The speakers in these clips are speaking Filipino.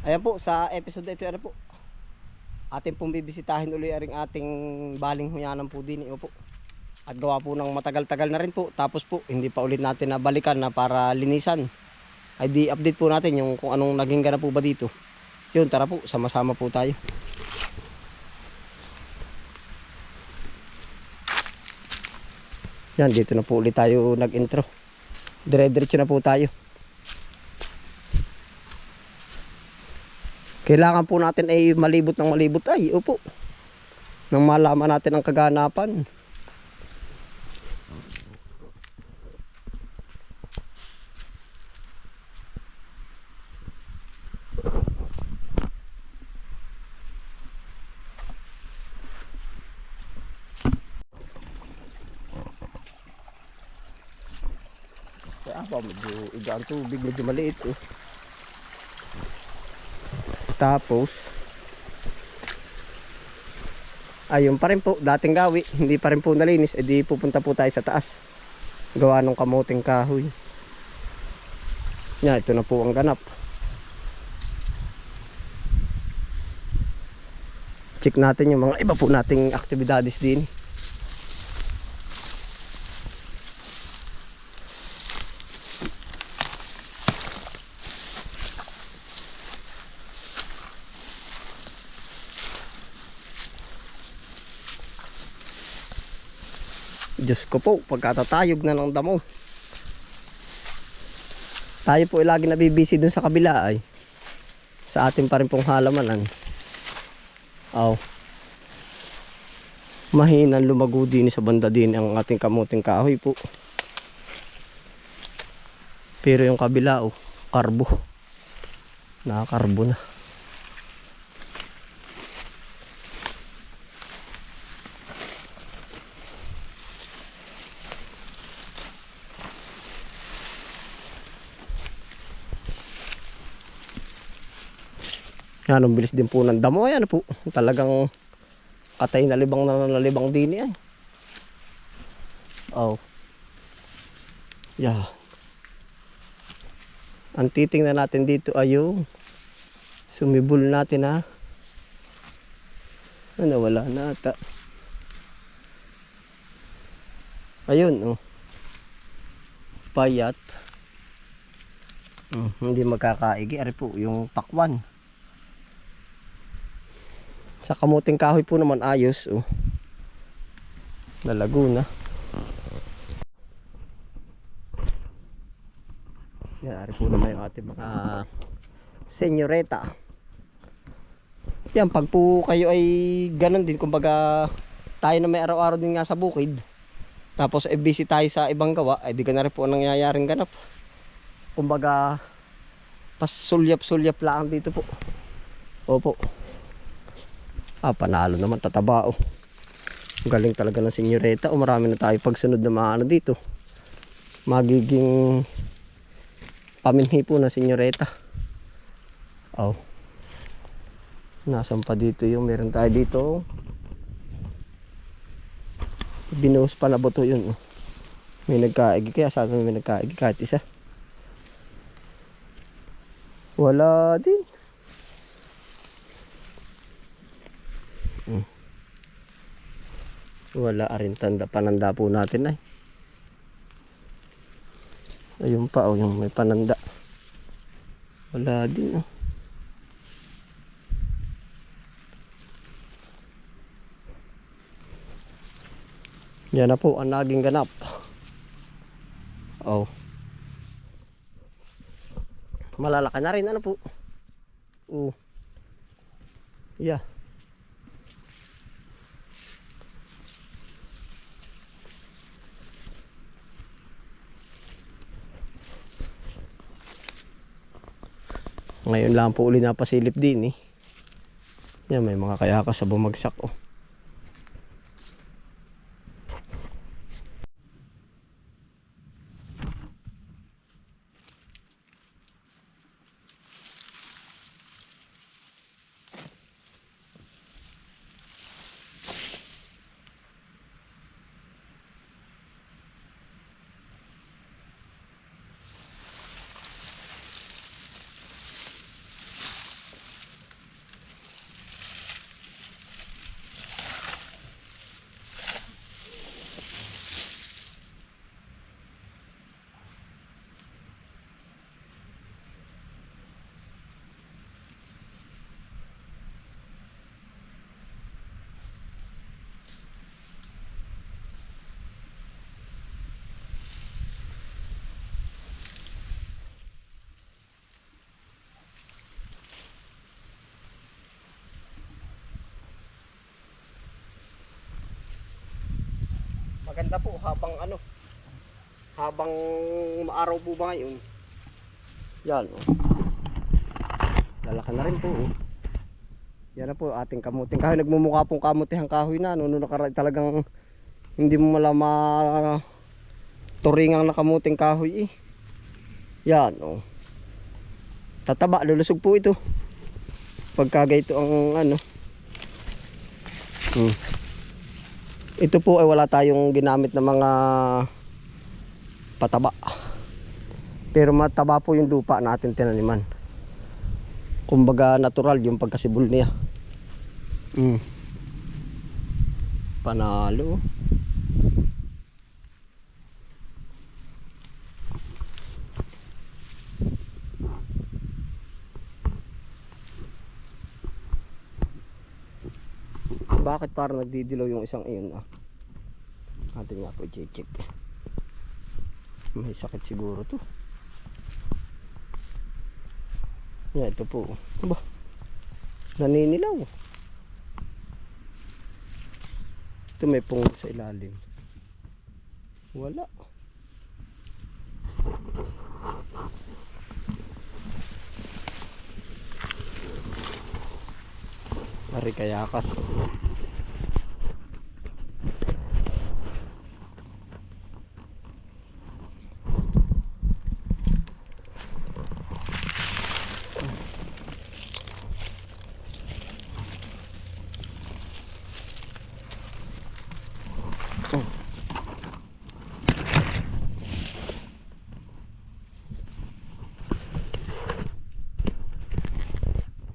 Ayan po, sa episode ito, ano po, ating pong bibisitahin uli aring ating baling huyanan po din. Po. At gawa po ng matagal-tagal na rin po. Tapos po, hindi pa ulit natin nabalikan na para linisan. Ay di update po natin yung kung anong naging ganap po ba dito. Yun, tara po, sama-sama po tayo. Yan, dito na po ulit tayo nag-intro. Dire-diretso na po tayo. Kailangan po natin ay malibot ng malibot ay, opo. Nang malaman natin ang kaganapan. Kaya pa, medyo igaan tubig, medyo maliit oh. Tapos ayun pa rin po, dating gawi, hindi pa rin po nalinis, edi pupunta po tayo sa taas. Gawa ng kamuting kahoy. Yan, ito na po ang ganap. Check natin yung mga iba po nating aktibidades din. Diyos ko po, pagkatatayog na ng damo. Tayo po ay lagi nabibisi dun sa kabila ay. Sa atin pa rin pong halamanan. Aw. Mahinang lumago din sa banda din ang ating kamuting kahoy po. Pero yung kabila oh, karbo. Nakakarbo na. Yan, ang bilis din po ng damo. Ayan po, talagang katay na nalibang din yan. Oh. Yeah. Ang titingnan natin dito ay yung sumibol natin ha. Ano, wala na ata. Ayun oh. Payat. Hindi magkakaigi. Ari po yung pakwan. Sa kamuting kahoy po naman ayos oh. Nalago na. Yan, ari po naman yung ating mga senyoreta. Yan, pag po kayo ay ganun din, kumbaga tayo na may araw-araw din nga sa bukid. Tapos busy tayo sa ibang gawa, ay di ka na rin po nangyayaring ganap. Kumbaga pas sulyap-sulyap lang dito po. Opo. Panalo naman, tataba oh. Galing talaga ng senyoreta. Marami na tayo pagsunod na mga ano dito. Magiging paminhi po ng senyoreta. Oh. Nasaan pa dito yung meron tayo dito. Binuhos pa na buto yun oh. May nagkaigi, kaya sana may nagkaigi kahit isa. Wala din. Wala rin, tanda pananda po natin ay. Ayun pa oh, yung may pananda. Wala din oh. Yan na po ang naging ganap. Oh. Malalaki na rin ano po. Oh. Yeah. Ngayon lang po uli napasilip din eh. Yan, may mga kayakas sa bumagsak oh. Maganda po habang ano, habang maaraw po ba ngayon. Yan oh. Lalaki na rin po oh. Yan na po ating kamuting kahoy. Nagmumukha pong kamutihang kahoy na. Noon talagang hindi mo malama turingang na kamuting kahoy eh. Yan oh. Tataba, lulusog po ito. Pagkagayto ang ano. Ito po ay wala tayong ginamit na mga pataba. Pero mataba po yung lupa natin tinaniman. Kumbaga natural yung pagkasibol niya. Panalo. Bakit parang nagdidilaw yung isang iyon ah? Atin nga po check. May sakit siguro to. Yan ito po. Aba, naninilaw. Ito may pungo sa ilalim. Wala. Mari kayakas.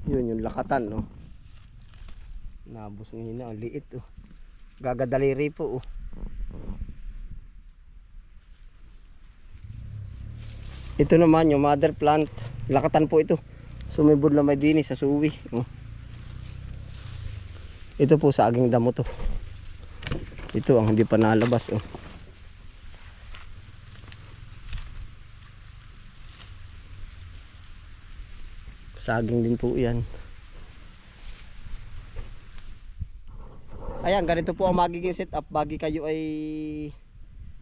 Yun yung lakatan no. Nabos ngayon na ang liit oh. Gagadaliri po oh. Ito naman yung mother plant. Lakatan po ito. Sumibod na may dini sa suwi oh. Ito po sa aging damo to. Ito ang hindi pa nalabas oh. Saging din po yan. Ayan, ganito po ang magiging setup bagi kayo ay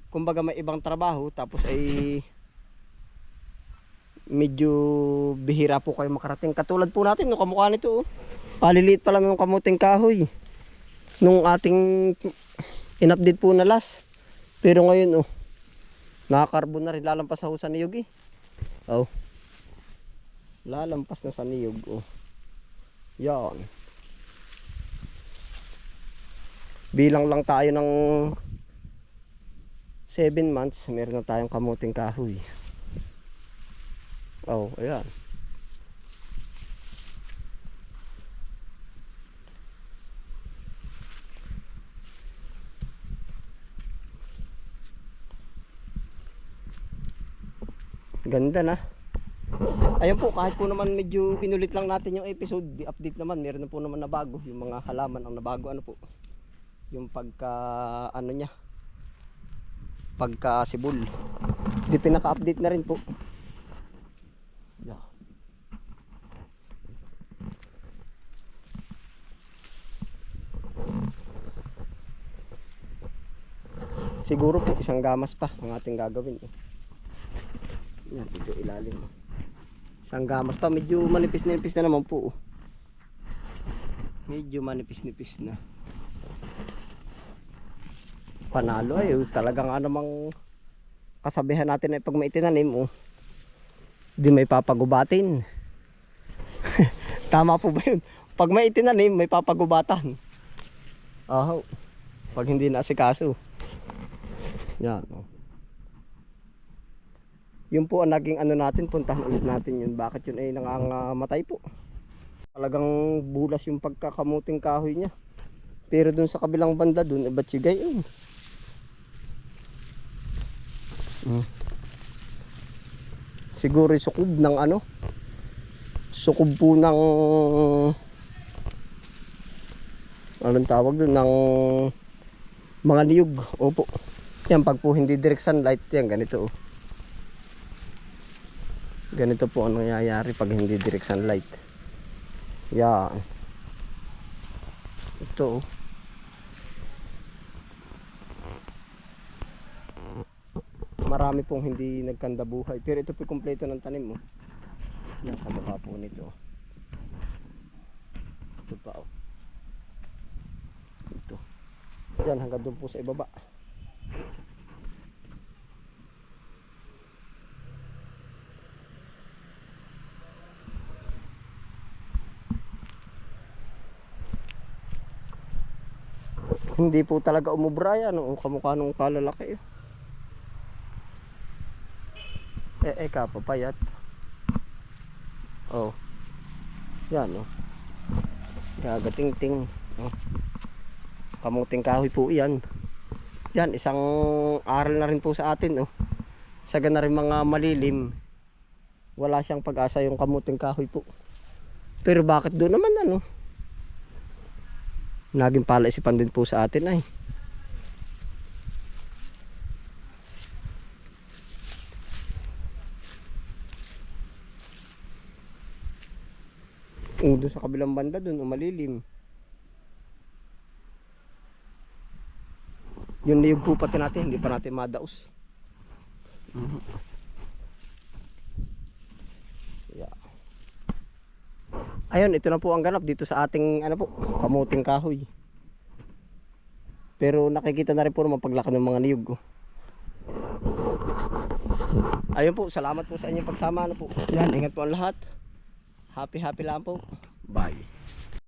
kumbaga may ibang trabaho tapos ay medyo bihira po kayo makarating. Katulad po natin no, kamukha nito oh. Paliliit pa lang ng kamuting kahoy nung ating in-update po na last. Pero ngayon oh, nakakarbon na rin, lalampas sa husa ni Yogi oh. Lalampas na sa niyog oh. Yan. Bilang lang tayo ng 7 months, meron na tayong kamuting kahoy. Oh, ayan. Ganda na. Ayun po, kahit po naman medyo inulit lang natin yung episode, update naman, meron na po naman na bago, yung mga halaman ang nabago ano po. Yung pagka ano niya, pagka sibol. Di pinaka-update na rin po. Yeah. Siguro po isang gamas pa ang ating gagawin. Yan, dito ilalim. Isang gamas pa, medyo manipis-nipis na naman po. Medyo manipis-nipis na. Panalo ay talagang anumang kasabihan natin ay pag may itinanim di may papagubatin. Tama po ba yun? Pag may itinanim may papagubatan. Pag hindi naasikaso. Yan yun po ang naging ano natin, puntahan ulit natin yun. Bakit yun ay nangangamatay po. Talagang bulas yung pagkakamuting kahoy niya. Pero dun sa kabilang banda dun ba't sigay yun. Siguro sukob ng ano, sukob po ng anong tawag dun, ng mga niyog. Opo, yan pag po hindi direct sunlight yan ganito ganito po ang nangyayari pag hindi direct sunlight. Yan ito marami pong hindi nagkanda buhay. Pero ito po kumpleto ng tanim mo. Yan, kamukha po nito. Ito pa oh. Ito. Yan, hanggang doon po sa ibaba. Hindi po talaga umubra yan. O kamukha nung kalalaki. Kapapayat. Oh. Yan oh. Gagating-ting. Oh. Kamuting kahoy po yan. Yan, isang aral na rin po sa atin oh. Saga na rin mga malilim. Wala siyang pag-asa yung kamuting kahoy po. Pero bakit doon naman ano? Naging palaisipan din po sa atin ay. Doon sa kabilang banda doon malilim. Yung niyog po pati natin, hindi pa natin madaos. Yeah. Ayun, ito na po ang ganap dito sa ating ano po, kamuting kahoy. Pero nakikita na rin po naman paglaki ng mga niyog. Oh. Ayun po, salamat po sa inyong pagsama. Ano po. Yan, ingat po ang lahat. Happy lang po. Bye.